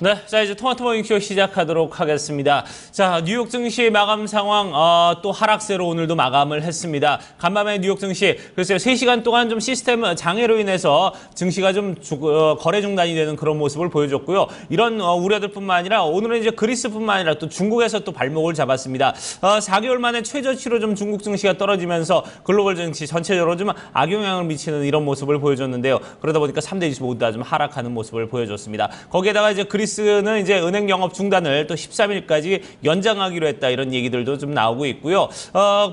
네, 자 이제 토마토 모닝쇼 시작하도록 하겠습니다. 자, 뉴욕 증시 마감 상황 또 하락세로 오늘도 마감을 했습니다. 간밤에 뉴욕 증시 글쎄요 3시간 동안 좀 시스템 장애로 인해서 증시가 좀 거래 중단이 되는 그런 모습을 보여줬고요. 이런 우려들뿐만 아니라 오늘은 이제 그리스뿐만 아니라 또 중국에서 또 발목을 잡았습니다. 4개월 만에 최저치로 좀 중국 증시가 떨어지면서 글로벌 증시 전체적으로 좀 악영향을 미치는 이런 모습을 보여줬는데요. 그러다 보니까 3대 지수 모두 다 좀 하락하는 모습을 보여줬습니다. 거기에다가 이제 그리스는 이제 은행 영업 중단을 또 13일까지 연장하기로 했다 이런 얘기들도 좀 나오고 있고요.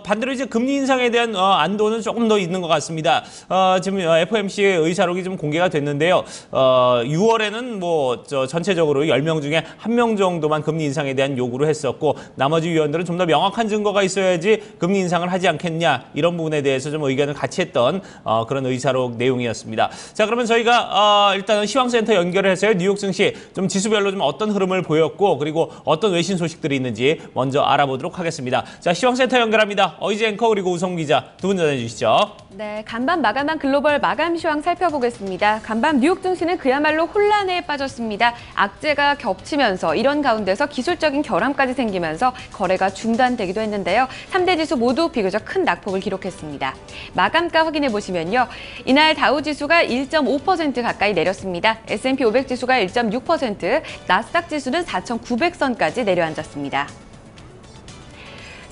반대로 이제 금리 인상에 대한 안도는 조금 더 있는 것 같습니다. 지금 FOMC의 의사록이 좀 공개가 됐는데요. 6월에는 뭐 전체적으로 10명 중에 1명 정도만 금리 인상에 대한 요구를 했었고 나머지 위원들은 좀 더 명확한 증거가 있어야지 금리 인상을 하지 않겠냐 이런 부분에 대해서 좀 의견을 같이 했던 그런 의사록 내용이었습니다. 자, 그러면 저희가 일단은 시황센터 연결을 해서요. 뉴욕 증시 좀 지수별로 좀 어떤 흐름을 보였고 그리고 어떤 외신 소식들이 있는지 먼저 알아보도록 하겠습니다. 자, 시황센터 연결합니다. 어이지 앵커 그리고 우성 기자 두 분 전해주시죠. 네, 간밤 마감한 글로벌 마감 시황 살펴보겠습니다. 간밤 뉴욕 증시는 그야말로 혼란에 빠졌습니다. 악재가 겹치면서 이런 가운데서 기술적인 결함까지 생기면서 거래가 중단되기도 했는데요. 3대 지수 모두 비교적 큰 낙폭을 기록했습니다. 마감가 확인해 보시면요. 이날 다우 지수가 1.5% 가까이 내렸습니다. S&P 500 지수가 1.6%, 나스닥 지수는 4,900선까지 내려앉았습니다.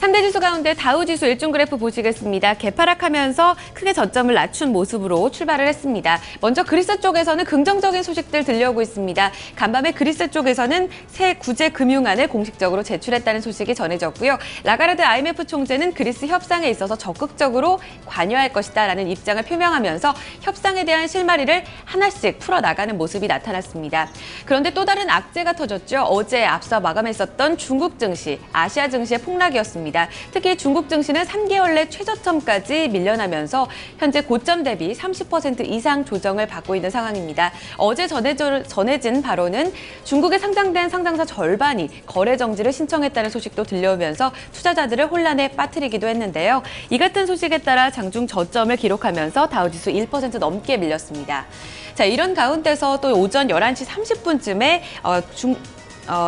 3대 지수 가운데 다우 지수 일중 그래프 보시겠습니다. 개파락하면서 크게 저점을 낮춘 모습으로 출발을 했습니다. 먼저 그리스 쪽에서는 긍정적인 소식들 들려오고 있습니다. 간밤에 그리스 쪽에서는 새 구제 금융안을 공식적으로 제출했다는 소식이 전해졌고요. 라가르드 IMF 총재는 그리스 협상에 있어서 적극적으로 관여할 것이다라는 입장을 표명하면서 협상에 대한 실마리를 하나씩 풀어나가는 모습이 나타났습니다. 그런데 또 다른 악재가 터졌죠. 어제 앞서 마감했었던 중국 증시, 아시아 증시의 폭락이었습니다. 특히 중국 증시는 3개월 내 최저점까지 밀려나면서 현재 고점 대비 30% 이상 조정을 받고 있는 상황입니다. 어제 전해진 바로는 중국에 상장된 상장사 절반이 거래 정지를 신청했다는 소식도 들려오면서 투자자들을 혼란에 빠뜨리기도 했는데요. 이 같은 소식에 따라 장중 저점을 기록하면서 다우지수 1% 넘게 밀렸습니다. 자, 이런 가운데서 또 오전 11시 30분쯤에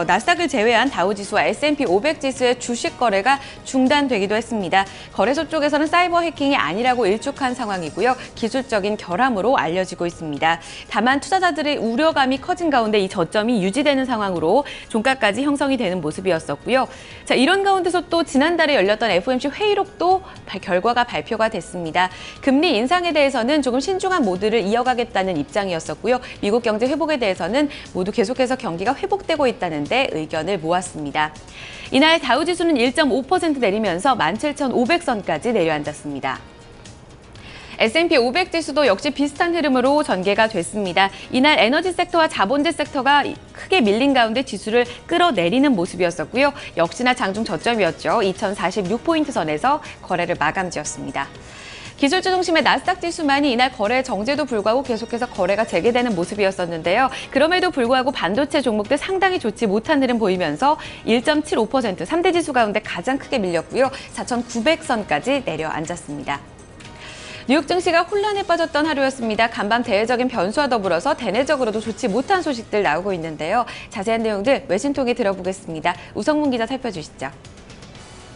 나스닥을 제외한 다우지수와 S&P 500 지수의 주식 거래가 중단되기도 했습니다. 거래소 쪽에서는 사이버 해킹이 아니라고 일축한 상황이고요. 기술적인 결함으로 알려지고 있습니다. 다만 투자자들의 우려감이 커진 가운데 이 저점이 유지되는 상황으로 종가까지 형성이 되는 모습이었었고요. 자, 이런 가운데서 또 지난달에 열렸던 FOMC 회의록도 결과가 발표가 됐습니다. 금리 인상에 대해서는 조금 신중한 모드를 이어가겠다는 입장이었었고요. 미국 경제 회복에 대해서는 모두 계속해서 경기가 회복되고 있다는 데 의견을 모았습니다. 이날 다우지수는 1.5% 내리면서 17,500선까지 내려앉았습니다. S&P 500 지수도 역시 비슷한 흐름으로 전개가 됐습니다. 이날 에너지 섹터와 자본재 섹터가 크게 밀린 가운데 지수를 끌어내리는 모습이었었고요. 역시나 장중 저점이었죠. 2046포인트 선에서 거래를 마감지었습니다. 기술주 중심의 나스닥 지수만이 이날 거래 정제도 불구하고 계속해서 거래가 재개되는 모습이었었는데요. 그럼에도 불구하고 반도체 종목들 상당히 좋지 못한 흐름 보이면서 1.75% 3대 지수 가운데 가장 크게 밀렸고요. 4,900선까지 내려앉았습니다. 뉴욕 증시가 혼란에 빠졌던 하루였습니다. 간밤 대외적인 변수와 더불어서 대내적으로도 좋지 못한 소식들 나오고 있는데요. 자세한 내용들 외신 통해 들어보겠습니다. 우성문 기자 살펴주시죠.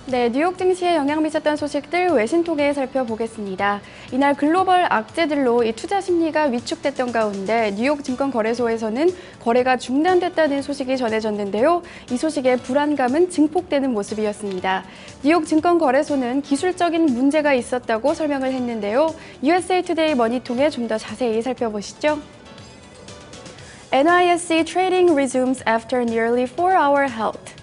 네, 뉴욕 증시에 영향 미쳤던 소식들 외신 통해 살펴보겠습니다. 이날 글로벌 악재들로 이 투자 심리가 위축됐던 가운데 뉴욕 증권거래소에서는 거래가 중단됐다는 소식이 전해졌는데요. 이 소식에 불안감은 증폭되는 모습이었습니다. 뉴욕 증권거래소는 기술적인 문제가 있었다고 설명을 했는데요. USA Today 머니 통해 좀 더 자세히 살펴보시죠. NYSE trading resumes after nearly 4-hour halt.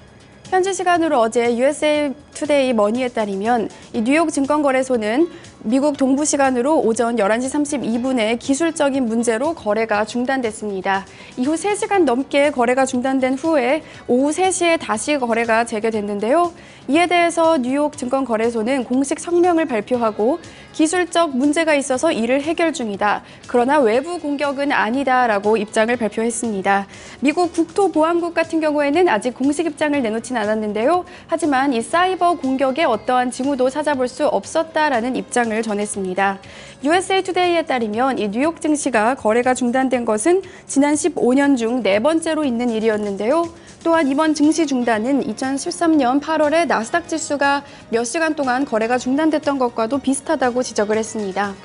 현지 시간으로 어제 USA Today 머니에 따르면 이 뉴욕 증권거래소는 미국 동부 시간으로 오전 11시 32분에 기술적인 문제로 거래가 중단됐습니다. 이후 3시간 넘게 거래가 중단된 후에 오후 3시에 다시 거래가 재개됐는데요. 이에 대해서 뉴욕 증권거래소는 공식 성명을 발표하고 기술적 문제가 있어서 이를 해결 중이다. 그러나 외부 공격은 아니다라고 입장을 발표했습니다. 미국 국토보안국 같은 경우에는 아직 공식 입장을 내놓진 않았는데요. 하지만 이 사이버 공격의 어떠한 징후도 찾아볼 수 없었다라는 입장을 입장을 전했습니다. USA Today에 따르면 이 뉴욕 증시가 거래가 중단된 것은 지난 15년 중 4번째로 있는 일이었는데요. 또한 이번 증시 중단은 2013년 8월에 나스닥 지수가 몇 시간 동안 거래가 중단됐던 것과도 비슷하다고 지적을 했습니다.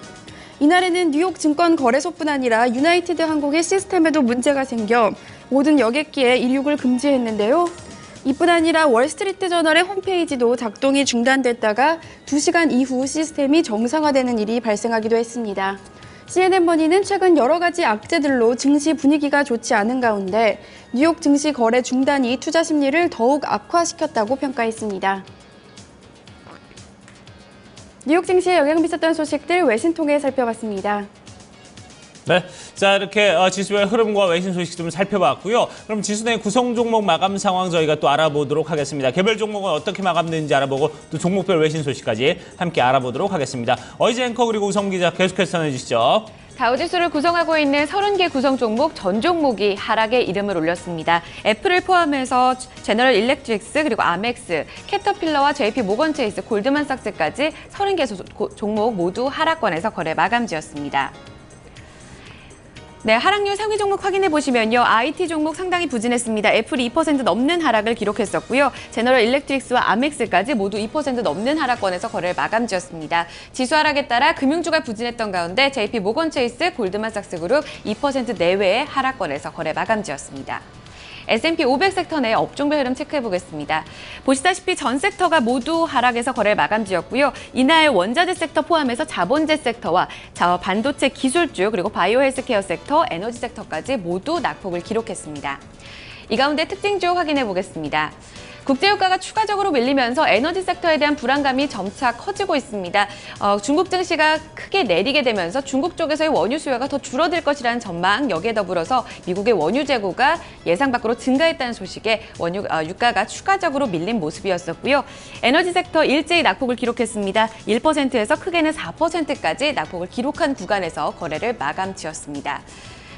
이날에는 뉴욕 증권거래소뿐 아니라 유나이티드 항공의 시스템에도 문제가 생겨 모든 여객기에 이륙을 금지했는데요. 이뿐 아니라 월스트리트 저널의 홈페이지도 작동이 중단됐다가 2시간 이후 시스템이 정상화되는 일이 발생하기도 했습니다. CNN 머니는 최근 여러 가지 악재들로 증시 분위기가 좋지 않은 가운데 뉴욕 증시 거래 중단이 투자 심리를 더욱 악화시켰다고 평가했습니다. 뉴욕 증시에 영향 미쳤던 소식들 외신 통해 살펴봤습니다. 네, 자 이렇게 지수의 흐름과 외신 소식 좀 살펴봤고요. 그럼 지수 내 구성 종목 마감 상황 저희가 또 알아보도록 하겠습니다. 개별 종목은 어떻게 마감되는지 알아보고 또 종목별 외신 소식까지 함께 알아보도록 하겠습니다. 어이즈 앵커 그리고 우성 기자 계속해서 전해주시죠. 다우지수를 구성하고 있는 30개 구성 종목 전 종목이 하락의 이름을 올렸습니다. 애플을 포함해서 제너럴 일렉트릭스 그리고 아멕스, 캐터필러와 JP 모건체이스, 골드만삭스까지 30개 종목 모두 하락권에서 거래 마감지었습니다. 네, 하락률 상위 종목 확인해 보시면요. IT 종목 상당히 부진했습니다. 애플이 2% 넘는 하락을 기록했었고요. 제너럴 일렉트릭스와 아멕스까지 모두 2% 넘는 하락권에서 거래를 마감지었습니다. 지수 하락에 따라 금융주가 부진했던 가운데 JP 모건체이스, 골드만삭스 그룹 2% 내외의 하락권에서 거래 마감지었습니다. S&P 500 섹터 내 업종별 흐름 체크해 보겠습니다. 보시다시피 전 섹터가 모두 하락해서 거래 마감지였고요. 이날 원자재 섹터 포함해서 자본재 섹터와 반도체 기술주 그리고 바이오 헬스케어 섹터, 에너지 섹터까지 모두 낙폭을 기록했습니다. 이 가운데 특징주 확인해 보겠습니다. 국제유가가 추가적으로 밀리면서 에너지 섹터에 대한 불안감이 점차 커지고 있습니다. 중국 증시가 크게 내리게 되면서 중국 쪽에서의 원유 수요가 더 줄어들 것이라는 전망, 여기에 더불어서 미국의 원유 재고가 예상 밖으로 증가했다는 소식에 유가가 추가적으로 밀린 모습이었었고요. 에너지 섹터 일제히 낙폭을 기록했습니다. 1%에서 크게는 4%까지 낙폭을 기록한 구간에서 거래를 마감지었습니다.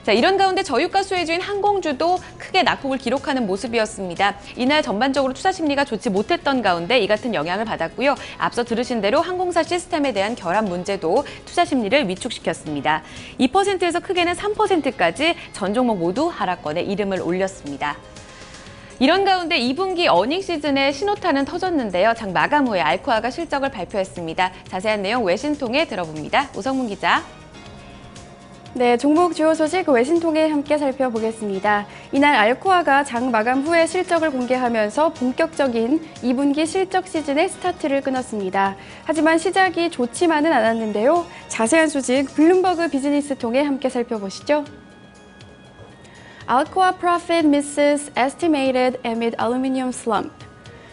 자, 이런 가운데 저유가 수혜주인 항공주도 크게 낙폭을 기록하는 모습이었습니다. 이날 전반적으로 투자 심리가 좋지 못했던 가운데 이 같은 영향을 받았고요. 앞서 들으신 대로 항공사 시스템에 대한 결함 문제도 투자 심리를 위축시켰습니다. 2%에서 크게는 3%까지 전 종목 모두 하락권에 이름을 올렸습니다. 이런 가운데 2분기 어닝 시즌에 신호탄은 터졌는데요. 장 마감 후에 알코아가 실적을 발표했습니다. 자세한 내용 외신 통해 들어봅니다. 우성문 기자. 네, 종목 주요 소식 외신 통해 함께 살펴보겠습니다. 이날 알코아가 장 마감 후에 실적을 공개하면서 본격적인 2분기 실적 시즌의 스타트를 끊었습니다. 하지만 시작이 좋지만은 않았는데요. 자세한 소식 블룸버그 비즈니스 통해 함께 살펴보시죠. Alcoa profit misses estimated amid aluminum slump.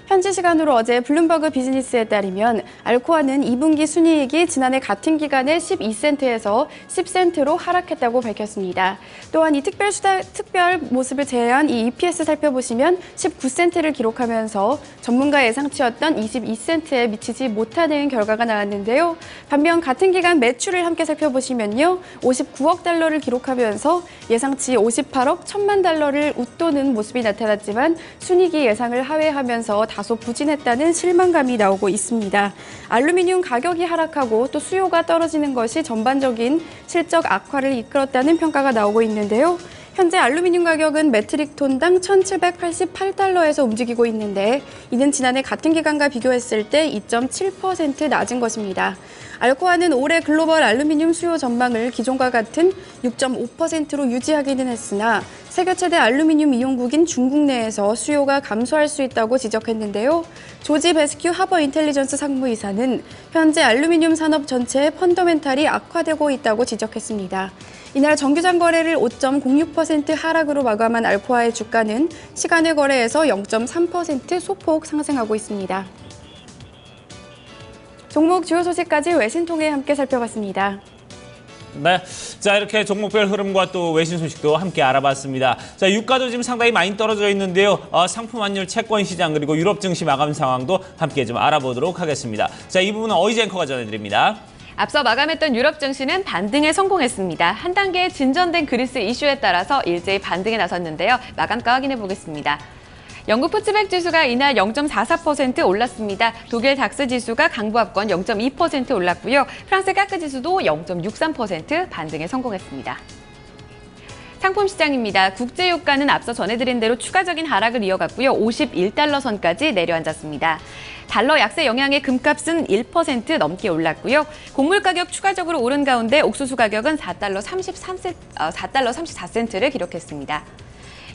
현지 시간으로 어제 블룸버그 비즈니스에 따르면 알코아는 2분기 순이익이 지난해 같은 기간에 12센트에서 10센트로 하락했다고 밝혔습니다. 또한 이 특별 모습을 제외한 이 EPS 살펴보시면 19센트를 기록하면서 전문가 예상치였던 22센트에 미치지 못하는 결과가 나왔는데요. 반면 같은 기간 매출을 함께 살펴보시면요. 59억 달러를 기록하면서 예상치 58억 1천만 달러를 웃도는 모습이 나타났지만 순이익이 예상을 하회하면서 다소 부진했다는 실망감이 나오고 있습니다. 알루미늄 가격이 하락하고 또 수요가 떨어지는 것이 전반적인 실적 악화를 이끌었다는 평가가 나오고 있는데요. 현재 알루미늄 가격은 메트릭 톤당 1,788달러에서 움직이고 있는데 이는 지난해 같은 기간과 비교했을 때 2.7% 낮은 것입니다. 알코아는 올해 글로벌 알루미늄 수요 전망을 기존과 같은 6.5%로 유지하기는 했으나 세계 최대 알루미늄 이용국인 중국 내에서 수요가 감소할 수 있다고 지적했는데요. 조지 베스큐 하버 인텔리전스 상무이사는 현재 알루미늄 산업 전체의 펀더멘탈이 악화되고 있다고 지적했습니다. 이날 정규장 거래를 5.06% 하락으로 마감한 알코아의 주가는 시간의 거래에서 0.3% 소폭 상승하고 있습니다. 종목 주요 소식까지 외신 통해 함께 살펴봤습니다. 네, 자 이렇게 종목별 흐름과 또 외신 소식도 함께 알아봤습니다. 자 유가도 지금 상당히 많이 떨어져 있는데요. 상품 환율, 채권 시장 그리고 유럽 증시 마감 상황도 함께 좀 알아보도록 하겠습니다. 자 이 부분은 어이즈 앵커가 전해드립니다. 앞서 마감했던 유럽 증시는 반등에 성공했습니다. 한 단계 진전된 그리스 이슈에 따라서 일제히 반등에 나섰는데요. 마감가 확인해 보겠습니다. 영국 푸츠백 지수가 이날 0.44% 올랐습니다. 독일 닥스 지수가 강보합권 0.2% 올랐고요. 프랑스 까크 지수도 0.63% 반등에 성공했습니다. 상품 시장입니다. 국제유가는 앞서 전해드린 대로 추가적인 하락을 이어갔고요. 51달러 선까지 내려앉았습니다. 달러 약세 영향의 금값은 1% 넘게 올랐고요. 곡물 가격 추가적으로 오른 가운데 옥수수 가격은 4달러 34센트를 기록했습니다.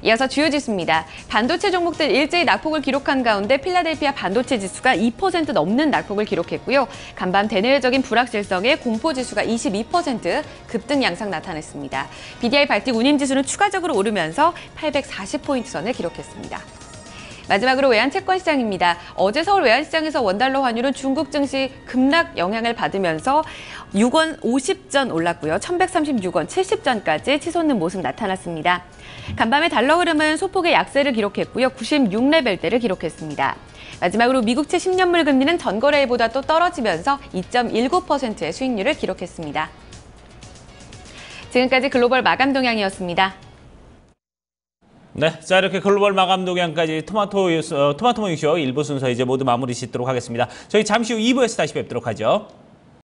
이어서 주요 지수입니다. 반도체 종목들 일제히 낙폭을 기록한 가운데 필라델피아 반도체 지수가 2% 넘는 낙폭을 기록했고요. 간밤 대내외적인 불확실성에 공포 지수가 22% 급등 양상 나타냈습니다. BDI 발틱 운임 지수는 추가적으로 오르면서 840포인트 선을 기록했습니다. 마지막으로 외환 채권 시장입니다. 어제 서울 외환시장에서 원달러 환율은 중국 증시 급락 영향을 받으면서 6원 50전 올랐고요. 1136원 70전까지 치솟는 모습 나타났습니다. 간밤의 달러 흐름은 소폭의 약세를 기록했고요. 96레벨대를 기록했습니다. 마지막으로 미국채 10년물 금리는 전거래일보다 또 떨어지면서 2.19%의 수익률을 기록했습니다. 지금까지 글로벌 마감 동향이었습니다. 네, 자 이렇게 글로벌 마감 동향까지 토마토 모닝쇼 1부 순서 이제 모두 마무리 짓도록 하겠습니다. 저희 잠시 후 2부에서 다시 뵙도록 하죠.